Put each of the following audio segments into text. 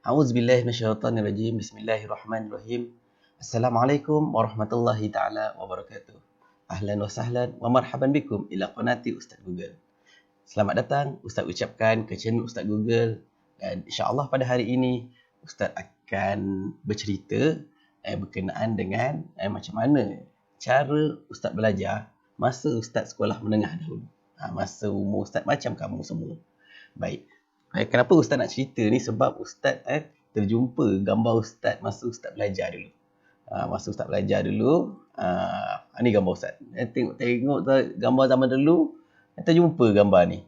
A'udzubillahi minasyaitonirrajim. Bismillahirrahmanirrahim. Assalamualaikum warahmatullahi taala wabarakatuh. Ahlan wa sahlan wa marhaban bikum ila qanati Ustaz Google. Selamat datang Ustaz ucapkan ke channel Ustaz Google, dan insya-Allah pada hari ini Ustaz akan bercerita berkenaan dengan macam mana cara Ustaz belajar masa Ustaz sekolah menengah dahulu. Masa umur Ustaz macam kamu semua. Baik. Kenapa Ustaz nak cerita ni? Sebab Ustaz terjumpa gambar Ustaz masa Ustaz belajar dulu. Masa Ustaz belajar dulu, ni gambar Ustaz. Tengok gambar zaman dulu, terjumpa gambar ni.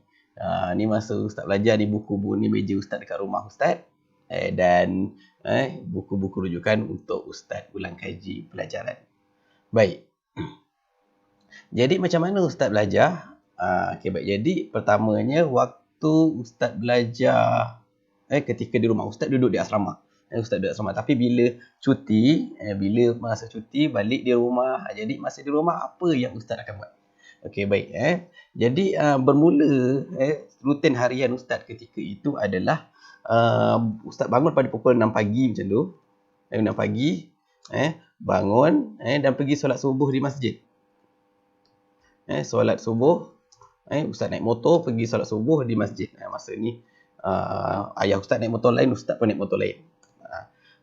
Ni masa Ustaz belajar di buku ni meja Ustaz dekat rumah Ustaz. Dan buku-buku rujukan untuk Ustaz ulang kaji pelajaran. Baik. Jadi macam mana Ustaz belajar? Baik. Jadi pertamanya waktu Ustaz belajar ketika di rumah, Ustaz duduk di asrama. Ustaz duduk di asrama. Tapi bila cuti, bila masa cuti balik di rumah, jadi masa di rumah apa yang Ustaz akan buat? Okey, baik. Jadi bermula rutin harian Ustaz ketika itu adalah Ustaz bangun pada pukul 6 pagi macam tu. 6 pagi, bangun dan pergi solat subuh di masjid. Solat subuh, Ustaz naik motor pergi solat subuh di masjid. Masa ni ayah Ustaz naik motor lain, Ustaz pun naik motor lain.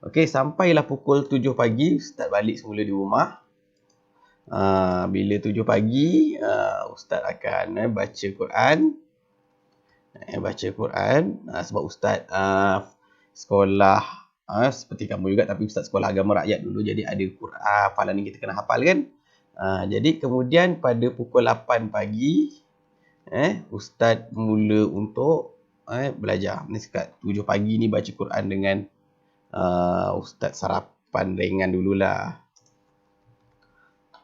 Okey, sampailah pukul 7 pagi Ustaz balik semula di rumah. Bila 7 pagi Ustaz akan baca Quran. Baca Quran sebab Ustaz sekolah seperti kamu juga, tapi Ustaz sekolah agama rakyat dulu, jadi ada Quran hafalan ni kita kena hafal kan. Jadi kemudian pada pukul 8 pagi Ustaz mula untuk belajar. Ni sekat 7 pagi ni baca Quran dengan Ustaz sarapan ringan dululah.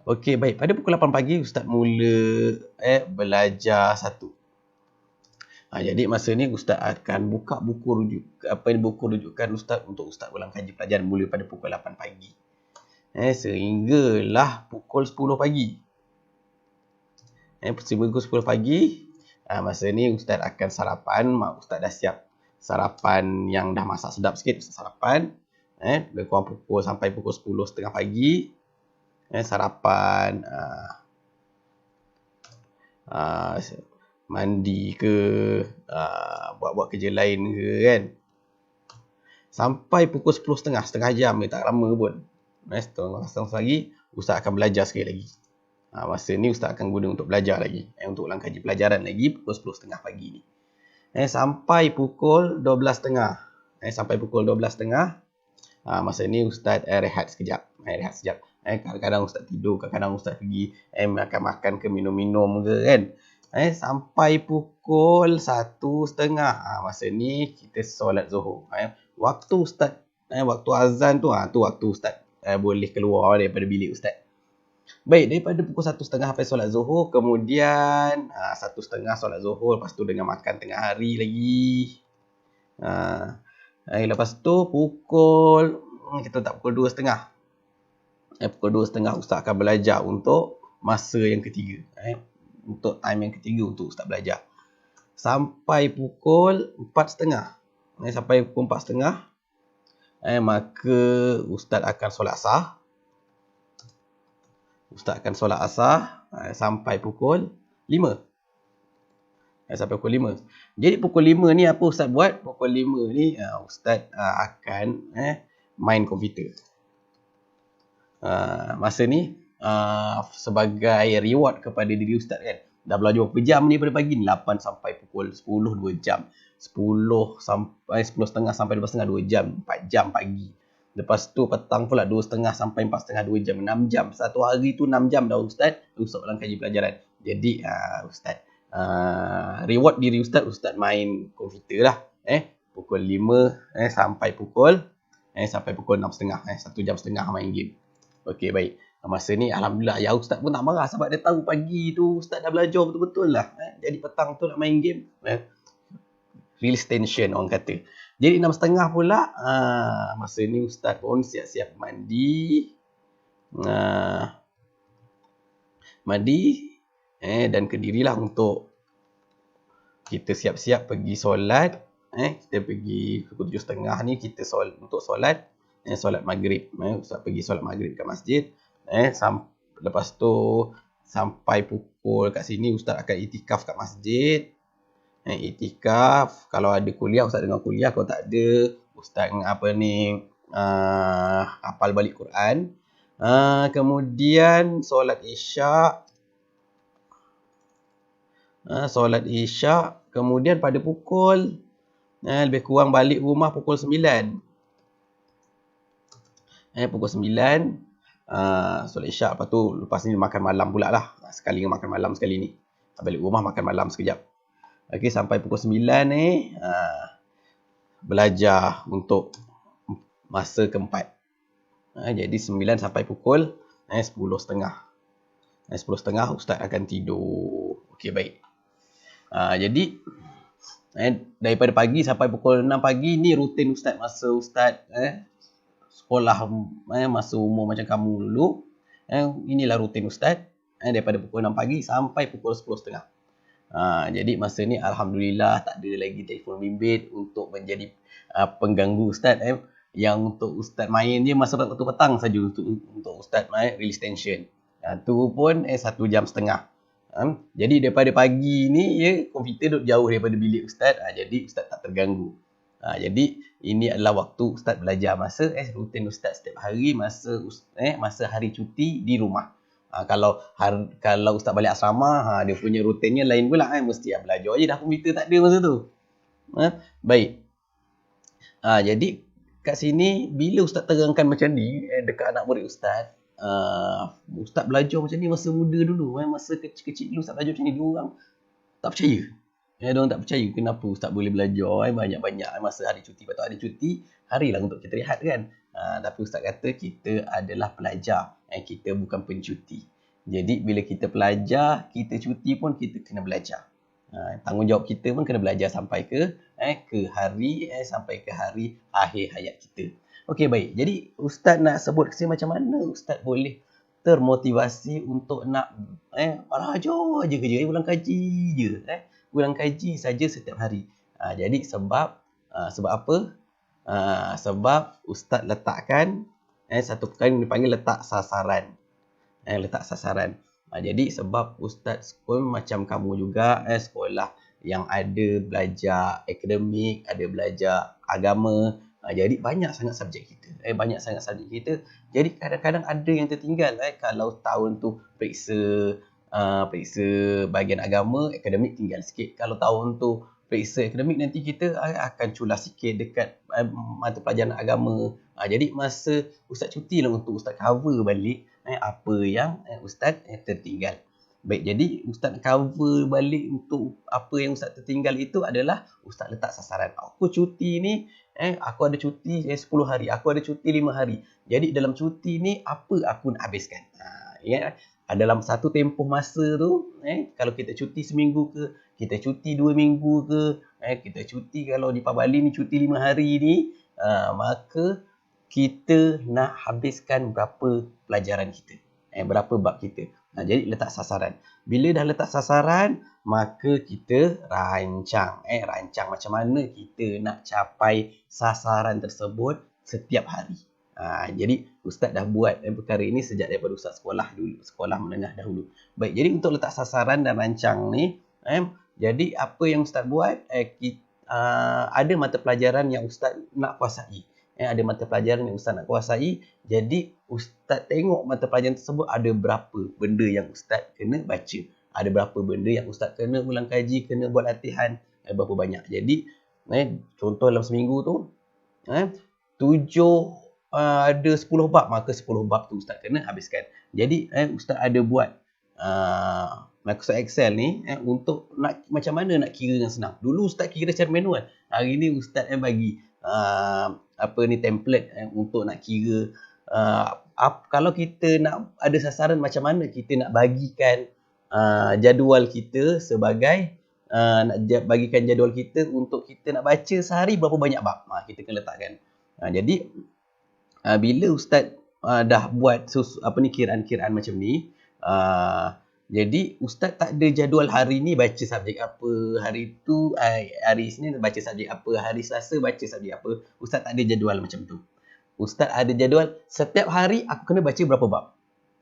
Okey, baik. Pada pukul 8 pagi Ustaz mula belajar satu. Jadi masa ni Ustaz akan buka buku rujukan Ustaz untuk Ustaz ulang kaji pelajaran mula pada pukul 8 pagi. Sehinggalah pukul 10 pagi. Pukul 10 pagi, masa ni Ustaz akan sarapan. Ustaz dah siap sarapan yang dah masak sedap sikit. Ustaz sarapan. Lebih kurang sampai pukul 10.30 pagi. Sarapan. Mandi ke, buat-buat kerja lain ke kan. Sampai pukul 10.30, setengah jam ni, tak lama pun. Setengah lagi, Ustaz akan belajar sekali lagi. Masa ni Ustaz akan guna untuk belajar lagi. Untuk ulang kaji pelajaran lagi pukul 10.30 pagi ni. Sampai pukul 12.30. Sampai pukul 12.30. Masa ni Ustaz rehat sekejap. Kadang-kadang Ustaz tidur, kadang-kadang Ustaz pergi makan-makan ke minum-minum ke kan. Sampai pukul 1.30. Masa ni kita solat Zuhur. Waktu Ustaz, waktu azan tu, tu waktu Ustaz boleh keluar daripada bilik Ustaz. Baik, daripada pukul 1.30 sampai solat Zuhur, kemudian 1.30 solat Zuhur, lepas tu dengan makan tengah hari lagi. Lepas tu kita tak pukul 2.30. Pukul 2.30 Ustaz akan belajar untuk masa yang ketiga. Untuk time yang ketiga untuk Ustaz belajar. Sampai pukul 4.30. Sampai pukul 4.30. Maka Ustaz akan solat asar. Ustaz akan solat asar sampai pukul 5. Sampai pukul 5. Jadi pukul 5 ni apa Ustaz buat? Pukul 5 ni Ustaz akan main komputer. Masa ni sebagai reward kepada diri Ustaz kan. Dah belajar berapa jam ni pada pagi ni? 8 sampai pukul 10, 2 jam. 10.30 sampai 12.30, 2 jam. 4 jam pagi. Lepas tu petang pula 2.30 sampai 4.30, 2 jam. 6 jam. Satu hari tu 6 jam dah Ustaz ulang kaji pelajaran. Jadi Ustaz reward diri Ustaz main komputer lah. Pukul 5 sampai pukul 6.30. 1 jam setengah main game. Okey, baik. Masa ni Alhamdulillah ayah Ustaz pun tak marah sebab dia tahu pagi tu Ustaz dah belajar betul-betul lah. Jadi petang tu nak main game. Release tension orang kata. Jadi 6.30 pula, masa ni Ustaz pun siap-siap mandi. Dan kedirilah untuk kita siap-siap pergi solat kita pergi pukul 7.30 ni kita untuk solat solat maghrib. Ustaz pergi solat maghrib kat masjid. Lepas tu sampai pukul kat sini Ustaz akan itikaf kat masjid. Itikaf, kalau ada kuliah Ustaz dengar kuliah, kalau tak ada Ustaz hafal balik Quran. Kemudian solat Isyak, kemudian pada pukul lebih kurang balik rumah pukul 9. Pukul 9 solat Isyak, lepas ni makan malam pula lah. Sekali makan malam sekali ni. Balik rumah makan malam sekejap. Okey, sampai pukul 9 ni belajar untuk masa keempat. Jadi 9 sampai pukul 10.30. 10.30 Ustaz akan tidur. Okey, baik. Jadi daripada pagi sampai pukul 6 pagi ni rutin Ustaz. Masa Ustaz sekolah masa umur macam kamu dulu, inilah rutin Ustaz. Daripada pukul 6 pagi sampai pukul 10.30. Jadi masa ni Alhamdulillah tak ada lagi telefon bimbit untuk menjadi pengganggu Ustaz. Yang untuk Ustaz main je masa waktu petang saja untuk Ustaz main release tension. Tu pun 1 jam setengah. Jadi daripada pagi ni komputer duduk jauh daripada bilik Ustaz. Jadi Ustaz tak terganggu. Jadi ini adalah waktu Ustaz belajar. Masa rutin Ustaz setiap hari masa hari cuti di rumah. Kalau Ustaz balik asrama, dia punya rutinnya lain pula. Mesti belajar je dah, komputer tak ada masa tu. Baik. Jadi kat sini bila Ustaz terangkan macam ni dekat anak murid Ustaz, Ustaz belajar macam ni masa muda dulu. Masa kecil-kecil dulu Ustaz belajar macam ni, diorang tak percaya. Diorang tak percaya kenapa Ustaz boleh belajar banyak-banyak masa hari cuti. Lepas tu hari cuti, harilah untuk kita rehat kan. Tapi Ustaz kata kita adalah pelajar. Kita bukan pencuti. Jadi bila kita pelajar, kita cuti pun kita kena belajar. Tanggungjawab kita pun kena belajar sampai ke hari akhir hayat kita. Okey, baik. Jadi Ustaz nak sebut ke sini macam mana Ustaz boleh termotivasi untuk nak belajar je kerja, ulang kaji je. Ulang kaji saja setiap hari. Jadi sebab apa? Sebab Ustaz letakkan satu perkara yang dipanggil letak sasaran. Letak sasaran. Jadi sebab Ustaz pun macam kamu juga sekolah yang ada belajar akademik, ada belajar agama. Jadi banyak sangat subjek kita. Jadi kadang-kadang ada yang tertinggal. Kalau tahun tu periksa bahagian agama, akademik tinggal sikit. Kalau tahun tu periksa akademik, nanti kita akan culas sikit dekat mata pelajaran agama. Jadi masa Ustaz cuti lah untuk Ustaz cover balik apa yang Ustaz tertinggal. Baik, jadi Ustaz cover balik untuk apa yang Ustaz tertinggal itu adalah Ustaz letak sasaran. Aku cuti ni, aku ada cuti 10 hari, aku ada cuti 5 hari. Jadi dalam cuti ni apa aku nak habiskan? Dalam satu tempoh masa tu, kalau kita cuti seminggu ke, kita cuti 2 minggu ke, kita cuti kalau di Bali ni cuti 5 hari ni, maka kita nak habiskan berapa pelajaran kita, berapa bab kita. Jadi letak sasaran. Bila dah letak sasaran, maka kita rancang. Rancang macam mana kita nak capai sasaran tersebut setiap hari. Jadi Ustaz dah buat perkara ini sejak daripada Ustaz sekolah dulu, sekolah menengah dahulu. Baik, jadi untuk letak sasaran dan rancang ni, jadi apa yang Ustaz buat, ada mata pelajaran yang Ustaz nak kuasai. Ada mata pelajaran yang Ustaz nak kuasai. Jadi Ustaz tengok mata pelajaran tersebut ada berapa benda yang Ustaz kena baca. Ada berapa benda yang Ustaz kena ulang kaji, kena buat latihan, berapa banyak. Jadi contoh dalam seminggu tu, 7 ada 10 bab, maka 10 bab tu Ustaz kena habiskan. Jadi Ustaz ada buat Microsoft Excel ni untuk nak macam mana nak kira yang senang. Dulu Ustaz kira secara manual. Hari ni Ustaz bagi template untuk nak kira kalau kita nak ada sasaran macam mana kita nak bagikan jadual kita sebagai nak bagikan jadual kita untuk kita nak baca sehari berapa banyak bab. Kita kena letakkan. Jadi bila Ustaz dah buat kiraan-kiraan macam ni, Jadi ustaz tak ada jadual hari ni baca subjek apa, hari tu hari Isnin baca subjek apa, hari Selasa baca subjek apa. Ustaz tak ada jadual macam tu. Ustaz ada jadual setiap hari aku kena baca berapa bab.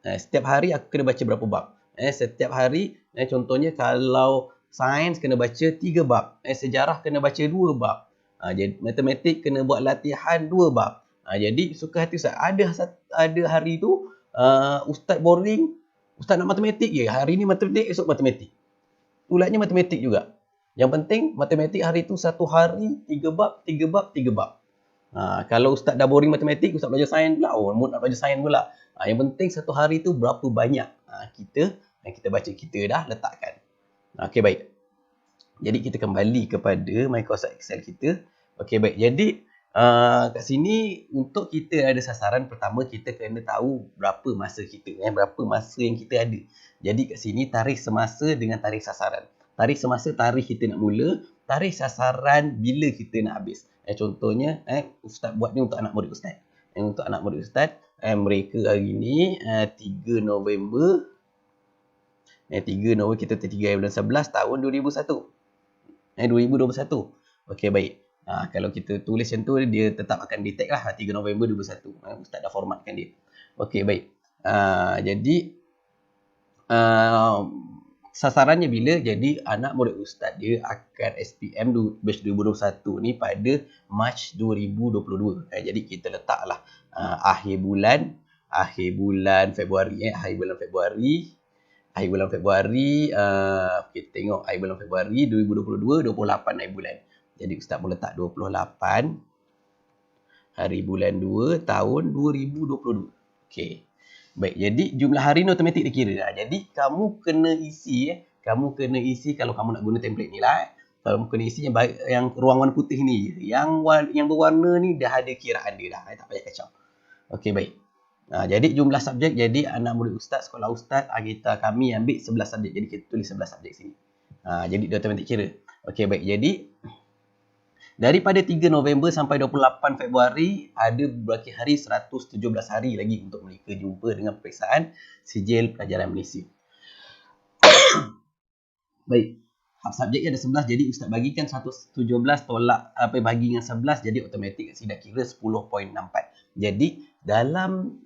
Setiap hari aku kena baca berapa bab. Setiap hari contohnya kalau sains kena baca 3 bab. Sejarah kena baca 2 bab. Jadi matematik kena buat latihan 2 bab. Jadi suka hati ustaz. Ada hari tu ustaz boring, ustaz nak matematik je. Hari ni matematik, esok matematik. Ulatnya matematik juga. Yang penting matematik hari tu satu hari 3 bab, 3 bab, 3 bab. Kalau ustaz dah boring matematik, ustaz belajar sains pula. Mood nak belajar sains pula. Yang penting satu hari tu berapa banyak kita baca, kita dah letakkan. Okey, baik. Jadi kita kembali kepada Microsoft Excel kita. Okey, baik. Jadi kat sini untuk kita ada sasaran, pertama kita kena tahu berapa masa kita, berapa masa yang kita ada. Jadi kat sini tarikh semasa dengan tarikh sasaran. Tarikh semasa, tarikh kita nak mula, tarikh sasaran bila kita nak habis. Contohnya ustaz buat ni untuk anak murid ustaz. Untuk anak murid ustaz, mereka hari ni 3 November 3 November kita 3 bulan 11 tahun 2001. 2021. Okey, baik. Kalau kita tulis macam tu, dia tetap akan detect lah 3 November 2021. Ustaz dah formatkan dia. Okey, baik. Jadi sasarannya bila? Jadi anak murid ustaz dia akan SPM batch 2021 ni pada Mac 2022. Jadi kita letaklah akhir bulan Februari. Akhir bulan Februari, kita tengok akhir bulan Februari 2022, 28 hari bulan. Jadi ustaz pun letak 28 hari bulan 2 tahun 2022. Okey. Baik, jadi jumlah hari ni automatik dikira. Jadi kamu kena isi kalau kamu nak guna template ni lah. Kamu kena isi yang ruang warna putih ni. Yang berwarna ni dah ada kiraan dia dah. Tak payah kacau. Okey, baik. Jadi jumlah subjek, jadi anak murid ustaz, sekolah ustaz, kami ambil 11 subjek. Jadi kita tulis 11 subjek sini. Jadi dia automatik kira. Okey, baik. Jadi daripada 3 November sampai 28 Februari ada berapa hari? 117 hari lagi untuk mereka jumpa dengan peperiksaan sijil pelajaran Malaysia. Baik. Subjeknya ada 11, jadi ustaz bagikan 117 tolak bagi dengan 11, jadi automatik kat sini dah kira 10.64. Jadi dalam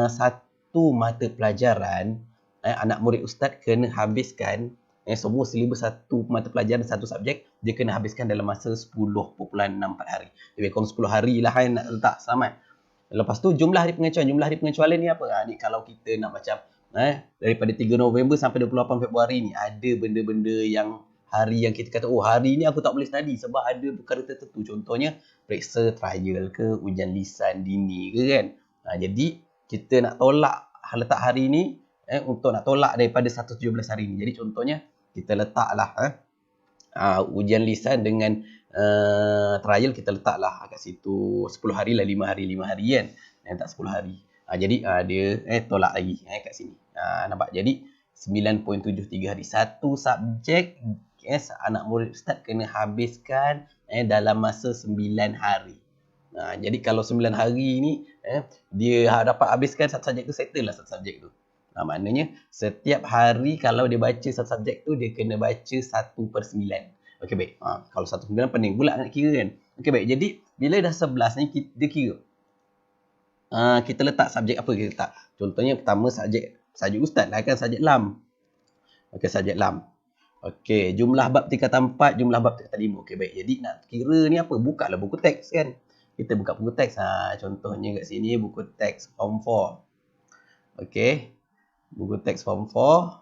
satu mata pelajaran anak murid ustaz kena habiskan semua silibus satu mata pelajaran satu subjek, dia kena habiskan dalam masa 10.64 hari. Lebih kurang 10 hari lah nak letak selamat. Lepas tu jumlah hari pengecualian ni apa? Ni kalau kita nak macam daripada 3 November sampai 28 Februari ni ada benda-benda yang hari yang kita kata hari ni aku tak boleh study sebab ada perkara tertentu, contohnya periksa trial ke, ujian lisan dini ke kan. Jadi kita nak tolak letak hari ni untuk nak tolak daripada 117 hari ni. Jadi contohnya kita letaklah ujian lisan dengan trial kita letaklah kat situ 10 hari lah, 5 hari kan. Tak 10 hari. Jadi dia tolak lagi kat sini. Nampak? Jadi 9.73 hari. Satu subjek anak murid ustaz kena habiskan dalam masa 9 hari. Jadi kalau 9 hari ni dia dapat habiskan satu subjek tu, settle lah satu subjek tu. Maknanya setiap hari kalau dia baca satu subjek tu, dia kena baca 1/9. Okey, baik. Kalau 1/9 pening pula nak kira kan. Okey, baik. Jadi bila dah 11 ni dia kira. Kita letak subjek apa kita letak. Contohnya pertama subjek ustaz lah kan, subjek lam. Okey, subjek lam. Okey, jumlah bab tingkatan 4, jumlah bab tingkatan 5. Okey, baik. Jadi nak kira ni apa? Bukalah buku teks kan. Kita buka buku teks. Contohnya kat sini buku teks form 4. Okey. Buku teks form 4.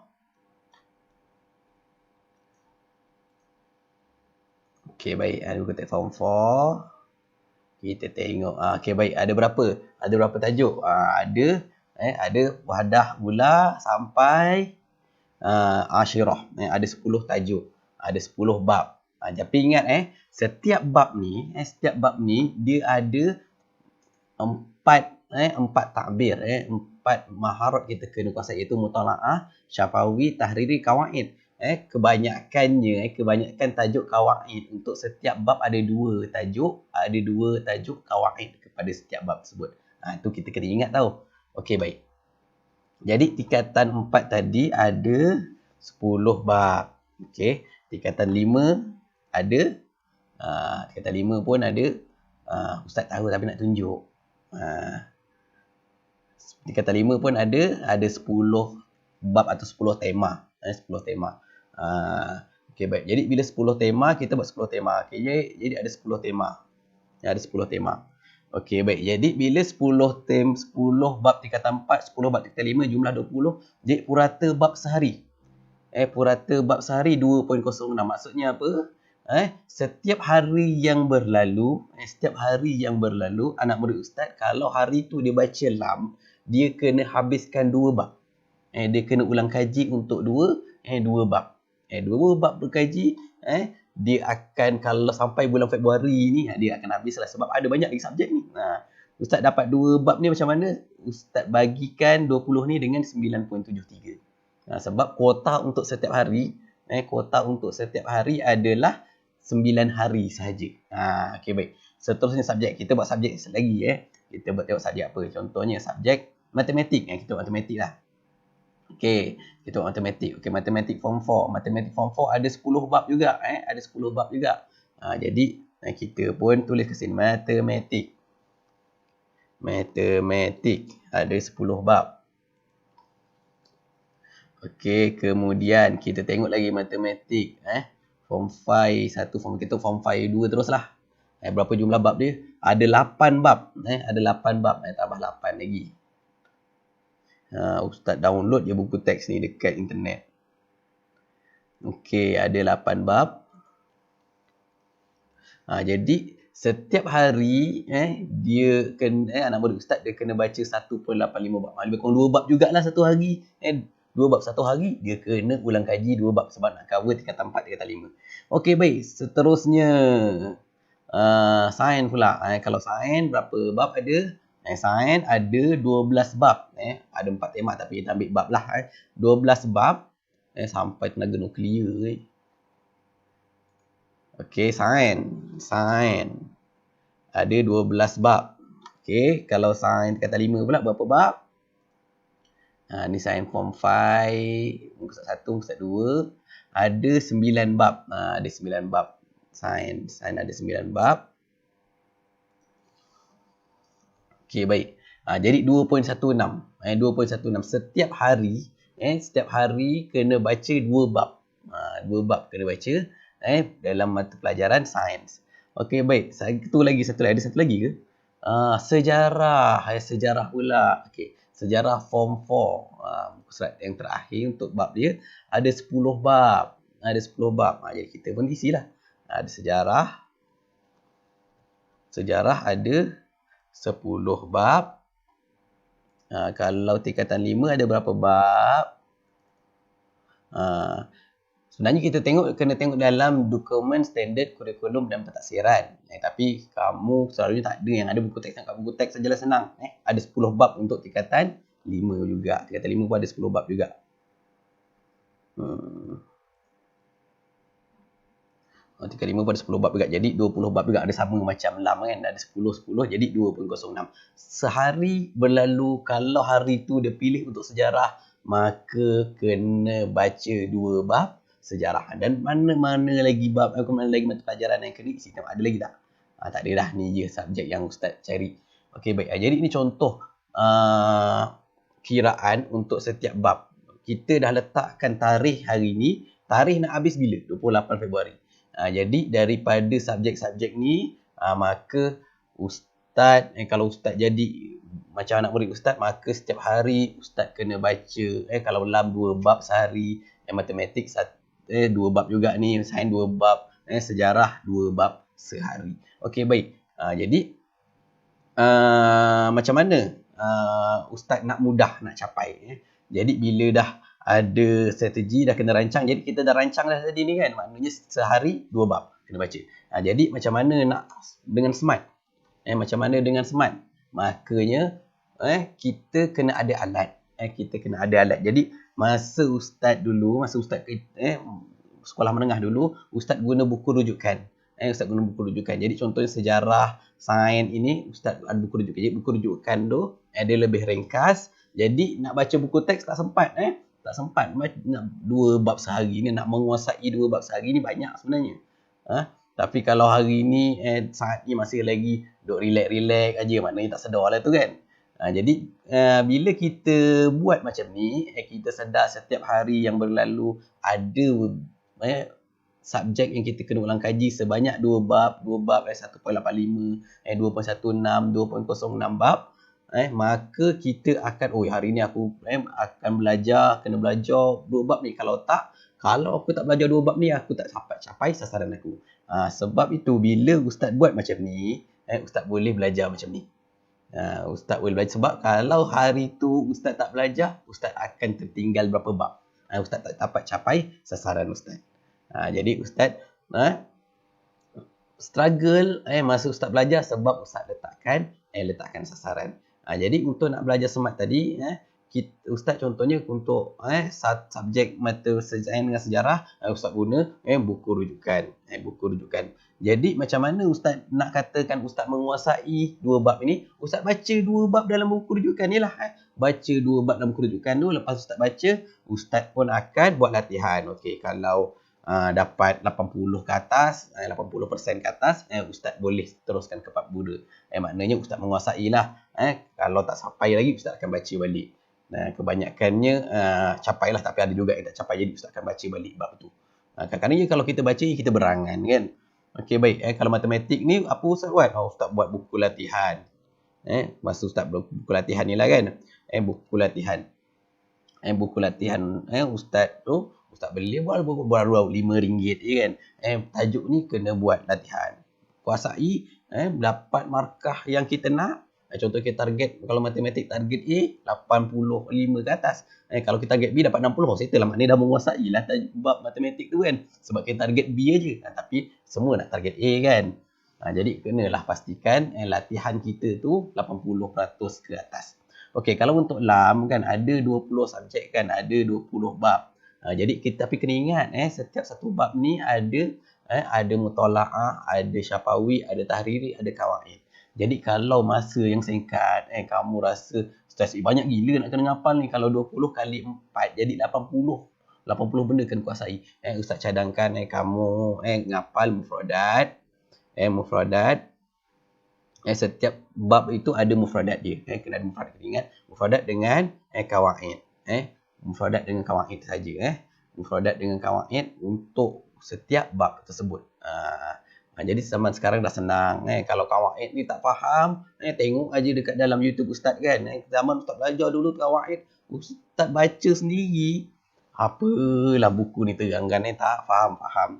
Okey, baik. Ada buku teks form 4. Kita tengok. Okey, baik. Ada berapa? Ada berapa tajuk? Ada wadah gula sampai Ashirah. Ada 10 tajuk. Ada 10 bab. Tapi ingat setiap bab ni dia ada 4 takbir. 4 maharat kita kena kuasai, iaitu mutalaah, syafawi, tahriri, kawaid. Kebanyakan tajuk kawaid. Untuk setiap bab ada 2 tajuk kawaid kepada setiap bab tersebut. Itu kita kena ingat tahu. Okey, baik. Jadi tingkatan 4 tadi ada 10 bab. Okey. Tingkatan 5 ada, tingkatan 5 pun ada, Ustaz tahu tapi nak tunjuk. Tingkatan 5 pun ada 10 bab atau 10 tema. 10 tema. Okey, baik. Jadi bila 10 tema, kita buat 10 tema. Okey, jadi ada 10 tema. Ada 10 tema. Okey, baik. Jadi bila 10 bab tingkatan 4, 10 bab tingkatan 5, jumlah 20. Jadi purata bab sehari. Purata bab sehari 2.06. Maksudnya apa? Setiap hari yang berlalu, anak murid ustaz, kalau hari tu dia baca lam, dia kena habiskan 2 bab. Dia kena ulang kaji untuk 2 bab. 2 bab berkaji, dia akan, kalau sampai bulan Februari ni, dia akan habislah sebab ada banyak lagi subjek ni. Ustaz dapat 2 bab ni macam mana? Ustaz bagikan 20 ni dengan 9.73. Sebab kuota untuk setiap hari, adalah 9 hari sahaja. Okey, baik. Seterusnya subjek. Kita buat subjek lagi. Kita buat tengok subjek apa. Contohnya subjek matematik. Kita buat matematik lah. Okey, kita buat matematik. Okey, matematik form 4. Matematik form 4 ada 10 bab juga. Ada 10 bab juga. Jadi, kita pun tulis ke sini. Matematik. Ada 10 bab. Okey, kemudian kita tengok lagi matematik. Form 5 1, form kita form 5 2 teruslah. Berapa jumlah bab dia? Ada 8 bab. Ada 8 bab. Tambah 8 lagi. Ustaz download je buku teks ni dekat internet. Okey, ada 8 bab. Jadi setiap hari dia kena, anak murid ustaz dia kena baca 1.85 bab. Lebih kurang 2 bab jugalah satu hari. 2 bab satu hari, dia kena ulang kaji 2 bab sebab nak cover tingkatan 4, tingkatan 5. Okey, baik. Seterusnya sains pula. Kalau sains berapa bab ada? Sains ada 12 bab. Ada 4 tema tapi kita ambil bab lah. 12 bab. Sampai tenaga nuklear. Okey, sains ada 12 bab. Okey, kalau sains tingkatan 5 pula berapa bab? Ni sains form 5, muka 1, muka 2. Ada 9 bab. Ada 9 bab. Sains ada 9 bab. Okey, baik. Jadi 2.16. 2.16 setiap hari kena baca 2 bab. 2 bab kena baca dalam mata pelajaran sains. Okey, baik. Satu lagi. Ada satu lagi ke? Sejarah. Sejarah pula. Okey. Sejarah form 4. Surat yang terakhir untuk bab dia ada 10 bab. Jadi kita pun isilah. Ada sejarah. Sejarah ada 10 bab. Kalau tingkatan 5 ada berapa bab? Sebenarnya kita kena tengok dalam dokumen standard kurikulum dan pentaksiran. Tapi kamu selalunya tak ada yang ada buku teks. Buku teks sajalah senang. Ada 10 bab untuk tingkatan 5 juga. Tingkatan 5 pun ada 10 bab juga. Tingkatan 5 pun ada 10 bab juga. Jadi 20 bab juga. Ada sama macam LAM kan. Ada 10 jadi 2.06. Sehari berlalu, kalau hari tu dia pilih untuk sejarah, maka kena baca 2 bab sejarah. Dan mana-mana lagi bab, mana lagi mata pelajaran yang kena isi. Ada lagi tak? Tak ada dah. Ni je subjek yang ustaz cari. Okey, baik. Jadi ini contoh kiraan untuk setiap bab. Kita dah letakkan tarikh hari ni. Tarikh nak habis bila? 28 Februari. Jadi daripada subjek-subjek ni, maka ustaz, kalau ustaz jadi macam anak murid ustaz, maka setiap hari ustaz kena baca, kalau LAM 2 bab sehari, matematik 2 bab juga ni, sains 2 bab, sejarah 2 bab sehari. Okey, baik. Jadi macam mana ustaz nak mudah nak capai? Jadi bila dah ada strategi, dah kena rancang. Jadi kita dah rancang dah tadi ni kan. Maknanya sehari 2 bab kena baca. Jadi macam mana nak dengan smart? Macam mana dengan smart? Makanya kita kena ada alat. Jadi masa ustaz sekolah menengah dulu, ustaz guna buku rujukan. Jadi contohnya sejarah, sains ini ustaz ada buku rujukan. Jadi buku rujukan tu dia lebih ringkas Jadi nak baca buku teks tak sempat tak sempat. Nak 2 bab sehari ni, nak menguasai 2 bab sehari ni banyak sebenarnya. Tapi kalau hari ni saat ni masih lagi duk relax aja, maknanya tak sedar lah tu kan. Jadi bila kita buat macam ni, kita sedar setiap hari yang berlalu ada subjek yang kita kena ulang kaji sebanyak 2 bab 1.85, 2.16, 2.06 bab. Maka kita akan hari ni aku akan kena belajar 2 bab ni. Kalau aku tak belajar 2 bab ni, aku tak capai sasaran aku. Sebab itu bila ustaz buat macam ni, ustaz boleh belajar macam ni. Ustaz boleh belajar, sebab kalau hari tu ustaz tak belajar, ustaz akan tertinggal berapa bab. Ustaz tak dapat capai sasaran ustaz. Jadi ustaz struggle masa ustaz belajar sebab ustaz letakkan sasaran. Jadi untuk nak belajar smart tadi, ustaz contohnya untuk subjek mata sains dengan sejarah, ustaz guna buku rujukan. Jadi macam mana ustaz nak katakan ustaz menguasai 2 bab ini? Ustaz baca 2 bab dalam buku rujukan ni lah. Baca 2 bab dalam buku rujukan tu, lepas ustaz baca, ustaz pun akan buat latihan. Okey, kalau dapat 80 ke atas, 80% ke atas, ustaz boleh teruskan ke bab 2. Maknanya ustaz menguasai lah. Kalau tak sampai lagi, ustaz akan baca balik. Kebanyakannya capailah, tapi ada juga yang tak capai, jadi ustaz akan baca balik bab tu. Kadang-kadang kalau kita baca, kita berangan kan. Okey, baik. Kalau matematik ni, apa ustaz buat? Ustaz buat buku latihan. Masa ustaz buat buku latihan ni lah kan. Buku latihan. Ustaz tu, ustaz beli baru RM5 je kan. Tajuk ni kena buat latihan. Kuasai, dapat markah yang kita nak. Contoh kita target, kalau matematik target A 85 ke atas. Kalau kita target B dapat 60, settle lah, maknanya dah menguasai lah bab matematik tu kan. Sebab kita target B aja. Tapi semua nak target A kan. Jadi kenalah pastikan latihan kita tu 80% ke atas. Okey, kalau untuk LAM kan ada 20 subjek kan, ada 20 bab. Jadi tapi kena ingat setiap satu bab ni ada mutalaah, ada syafawi, ada tahriri, ada kawaid. Jadi kalau masa yang singkat kamu rasa stres banyak gila nak kena ngapal ni, kalau 20 kali 4 jadi 80 benda kena kuasai. Ustaz cadangkan kamu ngapal mufradat. Setiap bab itu ada mufradat dia. Kena ada mufradat. Ingat, mufradat dengan kawaid. Mufradat dengan kawaid saja. Mufradat dengan kawaid untuk setiap bab tersebut. Jadi zaman sekarang dah senang. Kalau kawaid ni tak faham, tengok aja dekat dalam YouTube ustaz kan. Zaman ustaz belajar dulu kawaid, ustaz baca sendiri. Apalah buku ni terangkan tak faham.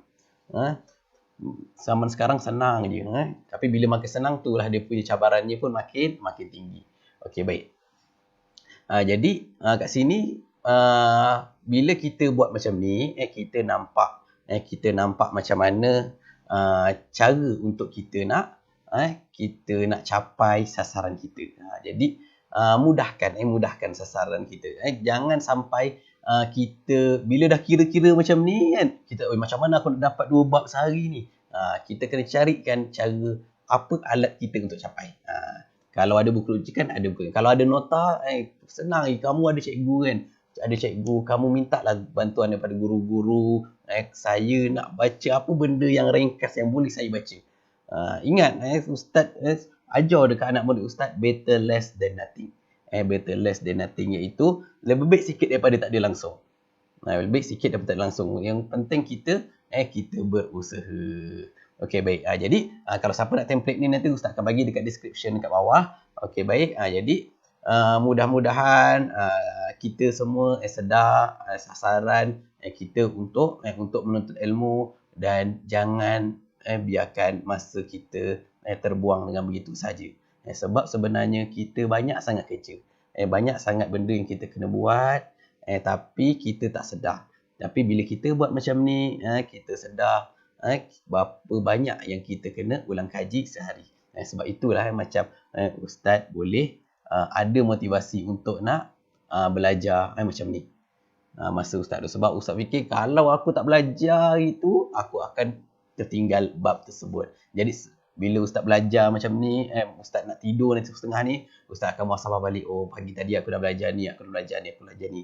Zaman sekarang senang je. Tapi bila makin senang, itulah dia punya cabarannya pun makin tinggi. Okey, baik. Jadi kat sini bila kita buat macam ni, kita nampak macam mana cara untuk kita nak capai sasaran kita. Jadi mudahkan sasaran kita. Jangan sampai kita bila dah kira-kira macam ni kan, kita macam mana aku nak dapat 2 bab sehari ni. Kita kena carikan cara apa alat kita untuk capai. Kalau ada buku rujukan, ada buku. Kalau ada nota, senang. Kamu ada cikgu kan. Ada cikgu, kamu mintalah bantuan daripada guru-guru. Saya nak baca apa benda yang ringkas yang boleh saya baca. Ingat, ustaz ajar dekat anak murid ustaz, better less than nothing. Better less than nothing iaitu lebih baik sikit daripada tak ada langsung. Lebih baik sikit daripada tak ada langsung. Yang penting kita berusaha. Okey, baik. Jadi kalau siapa nak template ni nanti ustaz akan bagi dekat description dekat bawah. Okey, baik. Jadi mudah-mudahan kita semua sedar sasaran kita untuk menuntut ilmu, dan jangan biarkan masa kita terbuang dengan begitu saja. Sebab sebenarnya kita banyak sangat kerja. Banyak sangat benda yang kita kena buat, tapi kita tak sedar. Tapi bila kita buat macam ni, kita sedar berapa banyak yang kita kena ulang kaji sehari. Sebab itulah macam ustaz boleh ada motivasi untuk nak belajar macam ni masa ustaz tu. Sebab ustaz fikir kalau aku tak belajar itu, aku akan tertinggal bab tersebut. Jadi bila ustaz belajar macam ni, ustaz nak tidur nanti setengah ni, ustaz akan muhasabah balik. Oh, pagi tadi aku dah belajar ni, aku dah belajar ni, aku belajar ni.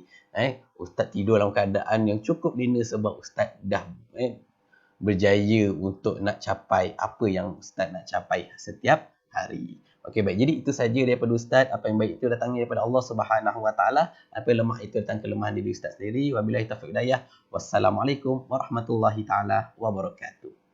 Ustaz tidur dalam keadaan yang cukup lina sebab ustaz dah berjaya untuk nak capai apa yang ustaz nak capai setiap hari. Okey, baik. Jadi itu saja daripada ustaz. Apa yang baik itu datangnya daripada Allah Subhanahu Wa Taala. Apa yang lemah itu datang kelemahan diri ustaz sendiri. Wabillahi taufiq hidayah. Wassalamualaikum warahmatullahi taala wabarakatuh.